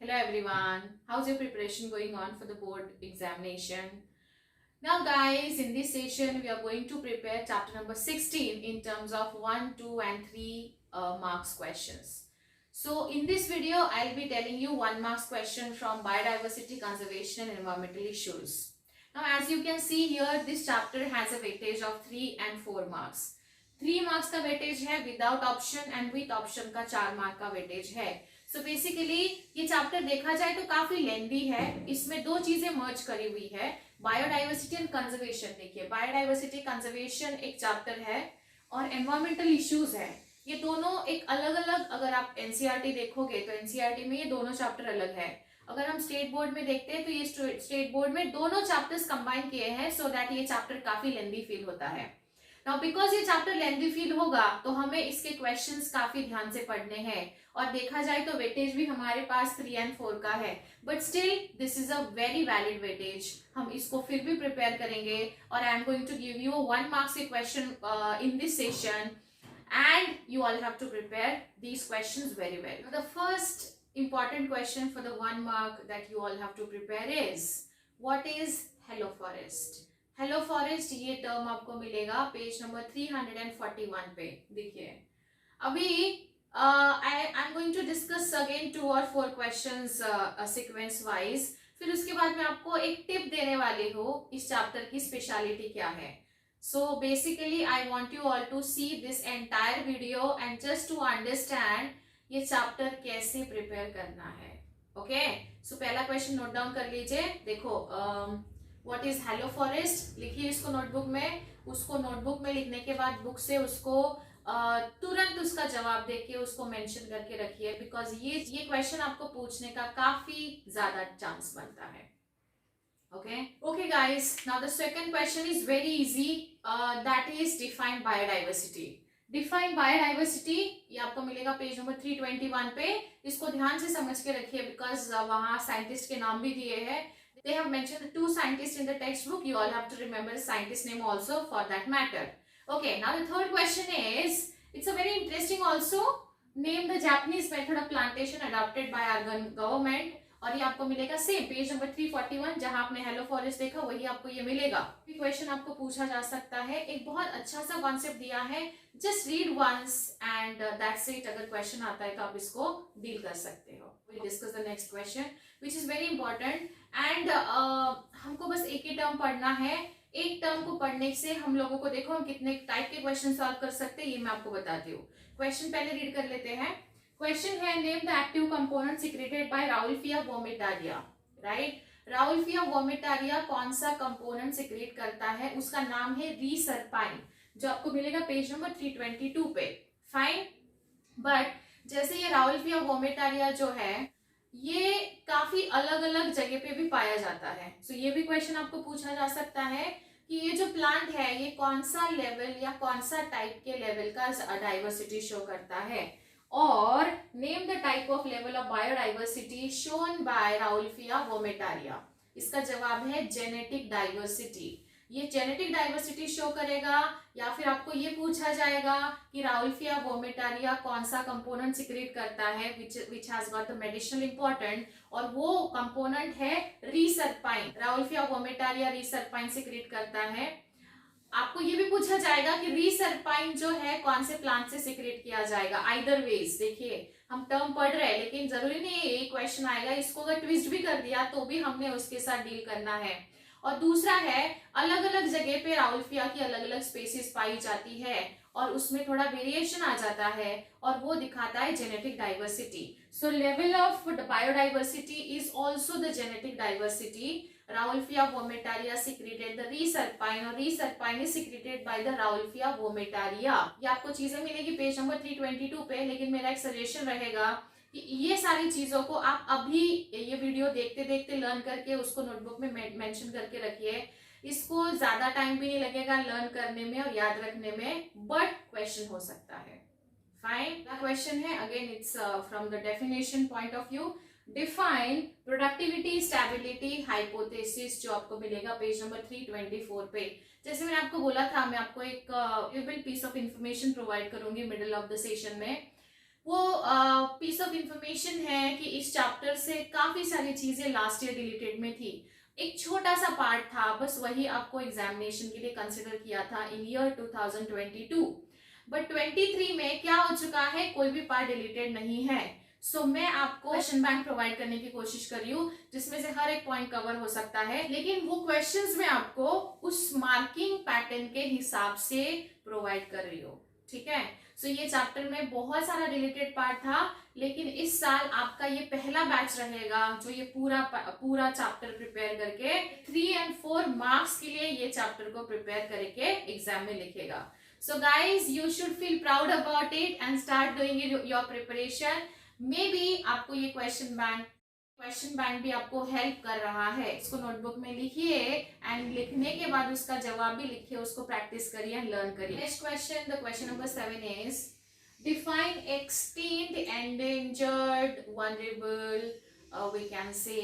Hello everyone. How's your preparation going on for the board examination? Now guys, in this session we are going to prepare chapter number 16 in terms of 1, 2 and 3 marks questions. So in this video, I'll be telling you 1 marks question from biodiversity, conservation and environmental issues. Now as you can see here, this chapter has a weightage of 3 and 4 marks. 3 marks का weightage है without option and with option का 4 mark का weightage है. So basically ये chapter देखा जाए तो काफी लेंदी है. इसमें दो चीजें मर्ज करी हुई है, बायोडाइवर्सिटी एंड कंजर्वेशन. देखिए, बायोडाइवर्सिटी कंजर्वेशन एक चैप्टर है और एनवायरमेंटल इश्यूज है. ये दोनों एक अलग अलग, अगर आप एनसीईआरटी देखोगे तो एनसीईआरटी में ये दोनों चैप्टर अलग है. अगर हम स्टेट बोर्ड में देखते हैं तो ये स्टेट बोर्ड में दोनों चैप्टर्स कंबाइन किए हैं सो दैट ये चैप्टर काफी लेंदी फील होता है. नाउ बिकॉज ये चैप्टर लेंदी फील होगा तो हमें इसके क्वेश्चंस काफी ध्यान से पढ़ने हैं. और देखा जाए तो वेटेज भी हमारे पास 3 and 4 का है, but still this is a very valid weightage. हम इसको फिर भी प्रिपेयर करेंगे और I am going to give you 1 marks के question in this session and you all have to prepare these questions very well. Now, the first important question for the 1 mark that you all have to prepare is, what is hello forest? Hello forest ये term आपको मिलेगा page number 341 पे. देखिए, अभी I am going to discuss again 2 or 4 questions sequence wise. फिर उसके बाद मैं आपको एक टिप देने वाली हूँ इस चैप्टर की स्पेशलिटी क्या है. So basically I want you all to see this entire video and just to understand ये चैप्टर कैसे प्रिपेयर करना है. ओके, सो पहला क्वेश्चन नोट डाउन कर लीजिए. देखो, व्हाट इज हेलो फॉरेस्ट लिखिए इसको नोटबुक में. उसको नोटबुक में लिखने के बाद बुक से उसको तुरंत उसका जवाब देके उसको मेंशन करके रखिए, बिकॉज ये क्वेश्चन आपको पूछने का काफी ज्यादा चांस बनता है. Okay guys, now the second question is very easy, that is define biodiversity. Define biodiversity ये आपको मिलेगा पेज नंबर 321 पे. इसको ध्यान से समझ के रखिए बिकॉज वहां साइंटिस्ट के नाम भी दिए हैं. They have mentioned 2 scientists in the textbook. You all have to remember the scientist name also for that matter. Okay, now the third question is, it's a very interesting also. Name the Japanese method of plantation adopted by our government. और ये आपको मिलेगा same page number 341. जहां आपने hello forest देखा वही आपको ये मिलेगा. ये क्वेश्चन आपको पूछा जा सकता है. एक बहुत अच्छा सा कॉन्सेप्ट दिया है, just read once and that's it. अगर क्वेश्चन आता है तो आप इसको डील कर सकते हो. we'll discuss the next question which is very important and हमको बस एक ही टर्म पढ़ना है. एक टर्म को पढ़ने से हम लोगों को, देखो हम कितने टाइप के क्वेश्चन सॉल्व कर सकते हैं ये मैं आपको बताती हूँ. क्वेश्चन पहले रीड कर लेते हैं. क्वेश्चन है, name the active component secreted by Rauwolfia vomitoria. Right, Rauwolfia vomitoria कौन सा कंपोनेंट सिक्रेट करता है? उसका नाम है रीसर्पाइन, जो आपको मिलेगा पेज नंबर 322 पे. फाइन, बट जैसे ये राउल्फिया वोमिटारिया जो है ये काफी अलग अलग जगह पे भी पाया जाता है. सो ये भी क्वेश्चन आपको पूछा जा सकता है कि ये जो प्लांट है ये कौन सा लेवल या कौन सा टाइप के लेवल का डाइवर्सिटी शो करता है. और name the type of level of biodiversity shown by Rauwolfia vomitoria. इसका जवाब है जेनेटिक डाइवर्सिटी. ये जेनेटिक डाइवर्सिटी शो करेगा. या फिर आपको ये पूछा जाएगा कि राउल्फिया वोमिटारिया कौन सा कंपोनेंट सिक्रेट करता है which has got the medicinal important, और वो कंपोनेंट है रीसर्पाइन. राउल्फिया वोमिटारिया रीसर्पाइन सिक्रेट करता है. आपको ये भी पूछा जाएगा कि रीसर्पाइन जो है कौन से प्लांट से सिक्रेट किया जाएगा. आइदर वेज, देखिए हम टर्म पढ़ रहे हैं लेकिन जरूरी नहीं है ये क्वेश्चन आएगा. इसको अगर ट्विस्ट भी कर दिया तो भी हमने उसके साथ डील करना है. और दूसरा है, अलग अलग जगह पे राउल्फिया की अलग अलग स्पेसीज पाई जाती है और उसमें थोड़ा वेरिएशन आ जाता है और वो दिखाता है genetic diversity. So level of biodiversity is also the genetic diversity. Raulfia vomitaria secreted the reserpine और reserpine is secreted by the Raulfia vomitaria. ये आपको चीजें मिलेगी पेज नंबर 322 पे, लेकिन मेरा एक सजेशन रहेगा कि ये सारी चीजों को आप अभी ये वीडियो देखते देखते लर्न करके उसको नोटबुक में मेंशन करके रखिए. इसको ज्यादा टाइम भी नहीं लगेगा लर्न करने में और याद रखने में, बट क्वेश्चन हो सकता है. फाइन, क्वेश्चन है again it's from the definition point of view. Define productivity stability hypothesis, जो आपको मिलेगा पेज नंबर 324 पे. जैसे मैंने आपको बोला था मैं आपको एक पीस ऑफ इंफॉर्मेशन प्रोवाइड करूंगी मिडिल ऑफ द सेशन में. वो पीस ऑफ इंफॉर्मेशन है कि इस चैप्टर से काफी सारी चीजें लास्ट ईयर डिलीटेड में थी, एक छोटा सा पार्ट था, बस वही आपको एग्जामिनेशन के लिए कंसिडर किया था इन ईयर 2022। बट 23 में क्या हो चुका है, कोई भी पार्ट डिलीटेड नहीं है। सो मैं आपको क्वेश्चन बैंक प्रोवाइड करने की कोशिश कर रही हूँ जिसमें से हर एक पॉइंट कवर हो सकता है, लेकिन वो क्वेश्चंस में आपको उस मार्किंग पैटर्न के हिसाब से प्रोवाइड कर रही हूँ, ठीक है। सो ये चैप्टर में बहुत सारा रिलेटेड पार्ट था, लेकिन इस साल आपका ये पहला बैच रहेगा जो ये पूरा चैप्टर प्रिपेयर करके 3 और 4 मार्क्स के लिए ये चैप्टर को प्रिपेयर करके एग्जाम में लिखेगा। So guys you should feel proud about it and start doing your preparation. May be आपको ये क्वेश्चन बैंक भी आपको हेल्प कर रहा है। इसको नोटबुक में लिखिए एंड लिखने के बाद उसका जवाब भी लिखिए, उसको प्रैक्टिस करिए एंड लर्न करिए। Next question, the question number 7 is define extinct, endangered, vulnerable, we can say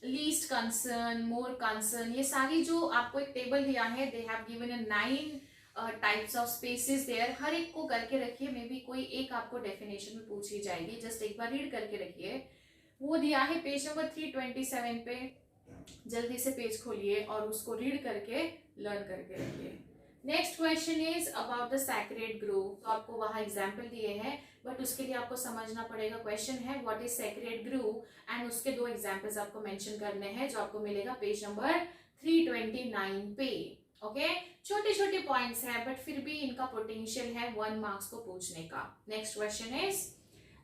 least concern, more concern. ये सारी जो आपको एक टेबल दिया है, they have given a 9 types of species there. हर एक को करके रखिए, मे बी कोई एक आपको डेफिनेशन में पूछी जाएगी, जस्ट एक बार रीड करके रखिए। वो दिया है पेज नंबर 327 पे, जल्दी से पेज खोलिए और उसको रीड करके लर्न करके रखिए। Next question is about the sacred Grove. तो आपको वहां एग्जाम्पल दिए हैं, बट उसके लिए आपको समझना पड़ेगा। क्वेश्चन है what is sacred Grove and उसके 2 एग्जाम्पल्स आपको मेंशन करने हैं जो आपको मिलेगा पेज नंबर 329 पे। ओके, छोटे छोटे पॉइंट्स हैं बट फिर भी इनका पोटेंशियल है 1 मार्क्स को पूछने का। Next question is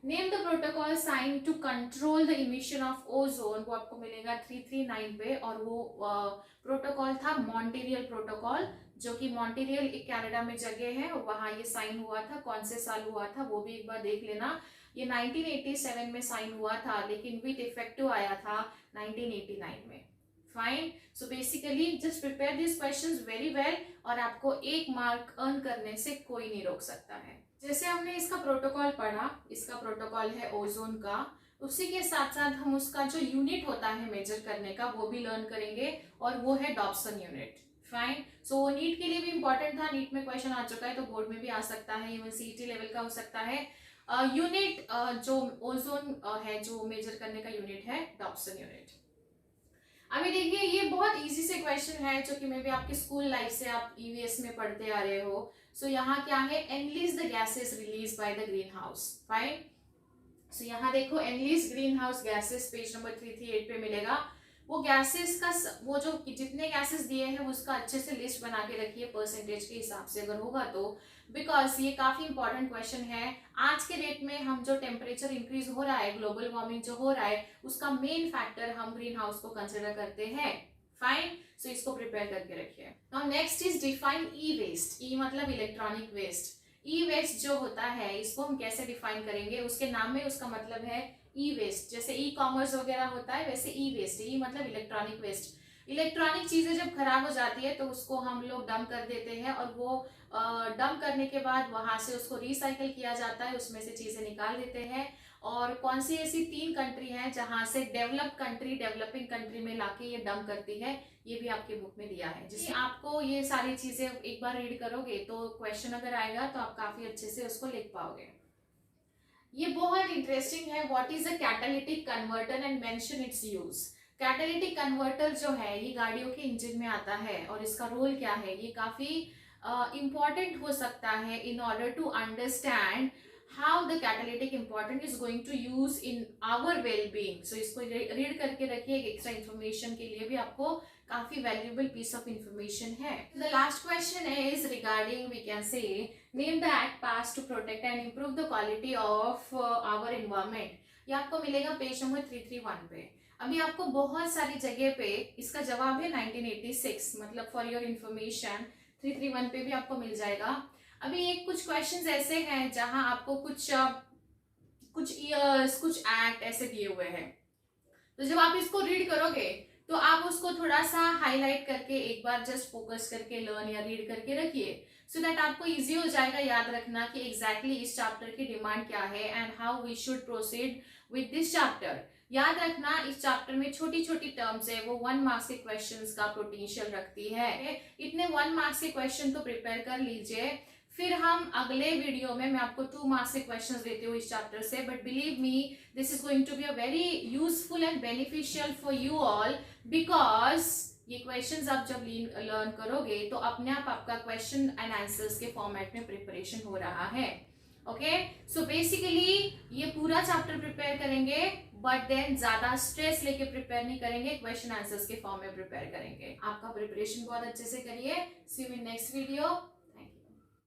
name the protocol sign to control the emission of ozone. वो आपको मिलेगा 339 पे, और वो प्रोटोकॉल था मॉन्ट्रियल प्रोटोकॉल, जो कि मॉन्ट्रियल एक कनाडा में जगह है और वहां ये साइन हुआ था। कौन से साल हुआ था वो भी एक बार देख लेना। ये 1987 में साइन हुआ था, लेकिन विद इफेक्टिव आया था 1989 में। Fine, so basically just prepare this questions very well और आपको 1 मार्क अर्न करने से कोई नहीं रोक सकता है। जैसे हमने इसका प्रोटोकॉल पढ़ा, इसका प्रोटोकॉल है ओजोन का, उसी के साथ साथ हम उसका जो यूनिट होता है मेजर करने का वो भी लर्न करेंगे, और वो है डॉप्सन यूनिट। फाइन, सो वो नीट के लिए भी इंपॉर्टेंट था, नीट में क्वेश्चन आ चुका है तो बोर्ड में भी आ सकता है, इवन सीईटी लेवल का हो सकता है। यूनिट जो ओजोन है, जो मेजर करने का यूनिट है डॉप्सन यूनिट। अभी देखिए ये बहुत इजी से क्वेश्चन है जो कि मे बी आपके स्कूल लाइफ से आप ईवीएस में पढ़ते आ रहे हो। सो यहाँ क्या है, enlist the gases release by the green house. Fine, so यहाँ देखो enlist green house gases page number 338 पे मिलेगा। वो गैसेस का वो जो जितने गैसेस दिए हैं उसका अच्छे से लिस्ट बना के रखिए परसेंटेज के हिसाब से अगर होगा तो, बिकॉज ये काफी इंपॉर्टेंट क्वेश्चन है। आज के डेट में हम जो टेम्परेचर इंक्रीज हो रहा है, ग्लोबल वार्मिंग जो हो रहा है, उसका मेन फैक्टर हम ग्रीन हाउस को कंसिडर करते हैं। फाइन, सो इसको प्रिपेयर करके रखिए। Now next is define E waste. E मतलब इलेक्ट्रॉनिक वेस्ट। ई वेस्ट जो होता है इसको हम कैसे डिफाइन करेंगे, उसके नाम में उसका मतलब है ई वेस्ट। जैसे ई कॉमर्स वगैरह होता है वैसे ई वेस्ट, ई मतलब इलेक्ट्रॉनिक वेस्ट। इलेक्ट्रॉनिक चीजें जब खराब हो जाती है तो उसको हम लोग डंप कर देते हैं, और वो डंप करने के बाद वहां से उसको रिसाइकल किया जाता है, उसमें से चीजें निकाल देते हैं। और कौन सी ऐसी 3 कंट्री हैं जहां से डेवलप्ड कंट्री डेवलपिंग कंट्री में लाके ये डंप करती है, ये भी आपके बुक में दिया है। जिससे आपको ये सारी चीजें एक बार रीड करोगे तो क्वेश्चन अगर आएगा तो आप काफी अच्छे से उसको लिख पाओगे। ये बहुत इंटरेस्टिंग है, what is a catalytic converter and mention it's use. Catalytic converter जो है ये गाड़ियों के इंजन में आता है, और इसका रोल क्या है ये काफी इंपॉर्टेंट हो सकता है in order to understand how the catalytic important is going to use in our well being. So इसको रीड करके रखिए, एक्स्ट्रा इन्फॉर्मेशन के लिए भी आपको काफी वैल्यूएबल पीस ऑफ इंफॉर्मेशन है। The last question is regarding we can say name the act pass to protect and improve the quality of our environment. ये आपको मिलेगा पेज नंबर 331 पे। अभी आपको बहुत सारी जगह पे इसका जवाब है 1986, मतलब फॉर योर इंफॉर्मेशन 331 पे भी आपको मिल जाएगा। अभी एक कुछ क्वेश्चंस ऐसे हैं जहां आपको कुछ ईयर्स, कुछ एक्ट ऐसे दिए हुए हैं, तो जब आप इसको रीड करोगे तो आप उसको थोड़ा सा हाईलाइट करके एक बार जस्ट फोकस करके लर्न या रीड करके रखिए, सो दैट आपको इजी हो जाएगा याद रखना कि एग्जैक्टली इस चैप्टर की डिमांड क्या है and how we should proceed with this chapter. याद रखना इस चैप्टर में छोटी छोटी टर्म्स है, वो 1 मार्क्स के क्वेश्चंस का पोटेंशियल रखती है। इतने 1 मार्क्स के क्वेश्चन तो प्रिपेयर कर लीजिए, फिर हम अगले वीडियो में मैं आपको 2 मार्क्स के क्वेश्चंस देती हूँ इस चैप्टर से, but believe me this is going to be a very useful and beneficial for you all, because ये क्वेश्चंस आप जब लर्न करोगे तो अपने आप आपका क्वेश्चन एंड आंसर्स के फॉर्मेट में प्रिपरेशन हो रहा है। ओके, सो बेसिकली ये पूरा चैप्टर प्रिपेयर करेंगे, बट देन ज्यादा स्ट्रेस लेके प्रिपेयर नहीं करेंगे, क्वेश्चन आंसर्स के फॉर्म में प्रिपेयर करेंगे। आपका प्रिपरेशन बहुत अच्छे से करिए। सी यू इन नेक्स्ट वीडियो।